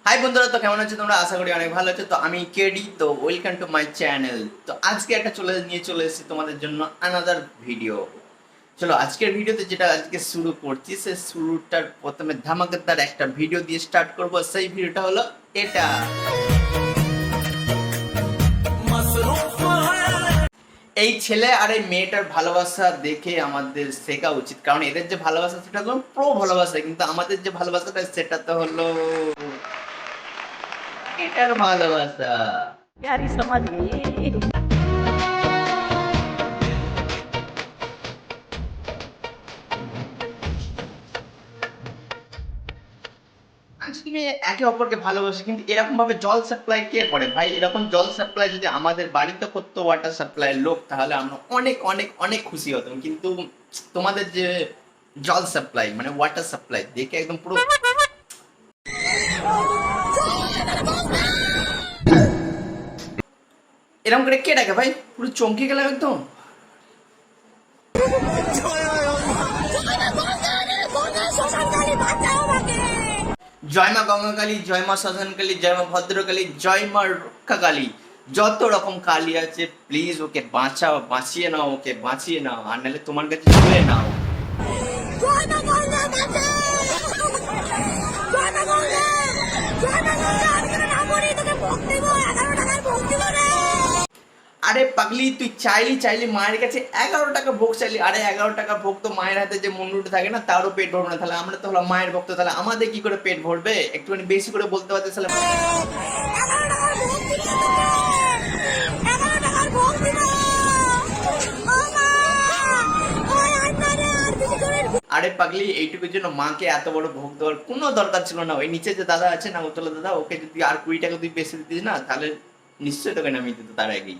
High বন্ধুরা, তো কেমন আছো তোমরা? আশা করি অনেক ভালো আছো। তো আমি কেডি, তো ওয়েলকাম টু মাই চ্যানেল। তো আজকে একটা চলে এসেছি তোমাদের জন্য আনাদার ভিডিও। চলো আজকের ভিডিওতে যেটা আজকে শুরু করছি, সে শুরুটার প্রথমে ধামাকাদার একটা ভিডিও দিয়ে স্টার্ট করব। সেই ভিডিওটা হলো এটা। এই ছেলে আর এই মেয়েটার ভালোবাসা দেখে আমাদের শেখা উচিত, কারণ এদের যে ভালোবাসা সেটা হলো প্রো ভালোবাসা, কিন্তু আমাদের যে ভালোবাসাটা সেটা তো হলো এটার ভালোবাসা। यारी समझ गई। আসলে একে অপরকে ভালোবাসে, কিন্তু এরকম ভাবে জল সাপ্লাই কে করে ভাই? এরকম জল সাপ্লাই যদি আমাদের বাড়িতে করতো ওয়াটার সাপ্লাই লোক, তাহলে আমরা অনেক অনেক অনেক খুশি হতাম। কিন্তু তোমাদের যে জল সাপ্লাই মানে ওয়াটার সাপ্লাই দেখে একদম পুরো এরকম করে কে ডাকে ভাই? পুরো চমকে গেলাম একদম। জয় মা গঙ্গাকালী, জয় মা শ্মশানকালী, জয় মা ভদ্রকালী, জয় মা রক্ষাকালী, যত রকম কালী আছে প্লিজ ওকে বাঁচাও, বাঁচিয়ে নাও, ওকে বাঁচিয়ে নাও, আর নাহলে তোমার কাছে তুলে নাও। আরে পাগলি, তুই চাইলি মায়ের কাছে 11 টাকা ভোগ চাইলি। আরে 11 টাকা ভোগ তো মায়ের হাতে যে মুন্ডুটা থাকে না, তারও পেট ভরবে না। তাহলে আমরা তো হলাম মায়ের ভক্ত, তাহলে আমাদের কি করে পেট ভরবে? একটুখানি বেশি করে বলতে পারতে তাহলে। আরে পাগলি, এইটুকুর জন্য মাকে এত বড় ভোগ দেওয়ার কোনো দরকার ছিল না। ওই নিচে যে দাদা আছে না, উতলা দাদা, ওকে যদি আর 20 টাকা তুই বেশি দিতিস না, তাহলে নিশ্চয়ই তোকে নামিয়ে দিত তার আগেই।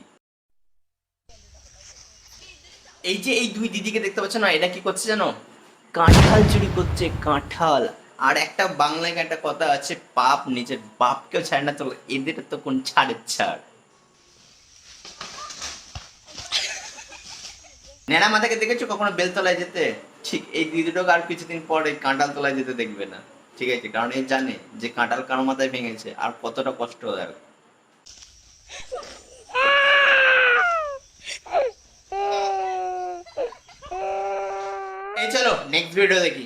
এই যে এই দুই দিদিকে দেখতে পাচ্ছ না, এটা কি করছে জানো? কাঁঠাল চুরি করছে, কাঁঠাল। আর একটা বাংলায় একটা কথা আছে, পাপ নিজের বাপকেও ছাড়ে না, তো এদের তো কোন ছাড়ের ছাড়। নেড়া মাথাকে দেখেছো কখনো বেলতলায় যেতে? ঠিক এই দিদিটাকে আর কিছুদিন পরে কাঁঠাল তলায় যেতে দেখবে না। ঠিক আছে, কারণ এই জানে যে কাঁঠাল কারো মাথায় ভেঙেছে আর কতটা কষ্ট হয়। এই চলো নেক্সট ভিডিও দেখি।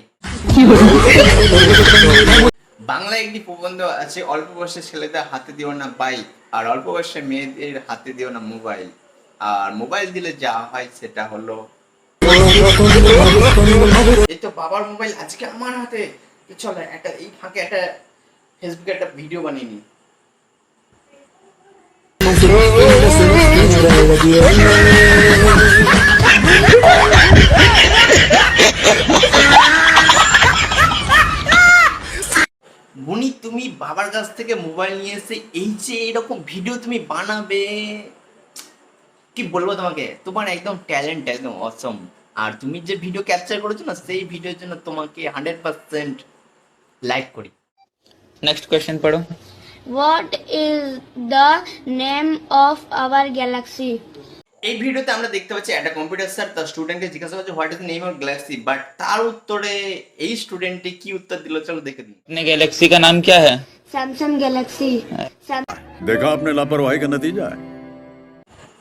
বাংলায় একটি প্রবন্ধ আছে, অল্প বয়সে ছেলেদের হাতে দিও না বাইক, আর অল্প বয়সে মেয়েদের হাতে দিও না মোবাইল। আর মোবাইল দিলে যা হয় সেটা হলো এই তো বাবার মোবাইল আজকে আমার হাতে। চলো একটা এই ফাঁকে একটা ফেসবুকে একটা ভিডিও বানিয়ে নি। বুনি, তুমি বাবার কাছ থেকে মোবাইল নিয়ে এসে এই যে এরকম ভিডিও তুমি বানাবে, কি বলবো তোমাকে, তোমার একদম ট্যালেন্ট একদম অসম। আর তুমি যে ভিডিও ক্যাপচার করেছো না, সেই ভিডিওর জন্য তোমাকে 100% লাইক করি। नेक्स्ट क्वेश्चन पढ़ो। What is the name of our galaxy? এই ভিডিওতে আমরা দেখতে পাচ্ছি একটা কম্পিউটার স্যার তার স্টুডেন্টকে জিজ্ঞাসা করছে what is the name of Galaxy, but তার উত্তরে এই স্টুডেন্টটি কি উত্তর দিল চলো দেখে দিই। अपने गैलेक्सी का नाम क्या है? Samsung Galaxy. देखा आपने लापरवाही का नतीजा है।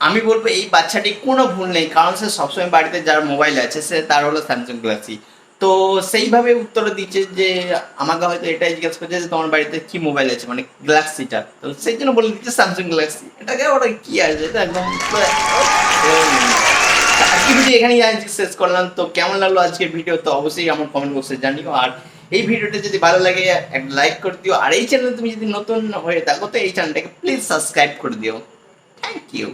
আমি বলবো এই বাচ্চাটি কোনো ভুল নেই, কারণ সে সবসময় বাড়িতে যার মোবাইল আছে সে তার হলো স্যামসাং গ্যালাক্সি। তো সেইভাবে উত্তর দিচ্ছে যে আমাকে হয়তো এটাই জিজ্ঞেস করছে যে তোমার বাড়িতে কি মোবাইল আছে, মানে গ্যালাক্সিটা, তো সেই জন্য বলে দিচ্ছে স্যামসাং গ্যালাক্সি। এটাকে ওটা কি আছে, এটা একদম আজকে ভিডিও এখানেই আজকে শেষ করলাম। তো কেমন লাগলো আজকের ভিডিও, তো অবশ্যই আমার কমেন্ট বক্সে জানিও। আর এই ভিডিওটা যদি ভালো লাগে একটা লাইক করে দিও, আর এই চ্যানেলে তুমি যদি নতুন হয়ে থাকো তো এই চ্যানেলটাকে প্লিজ সাবস্ক্রাইব করে দিও। Thank you.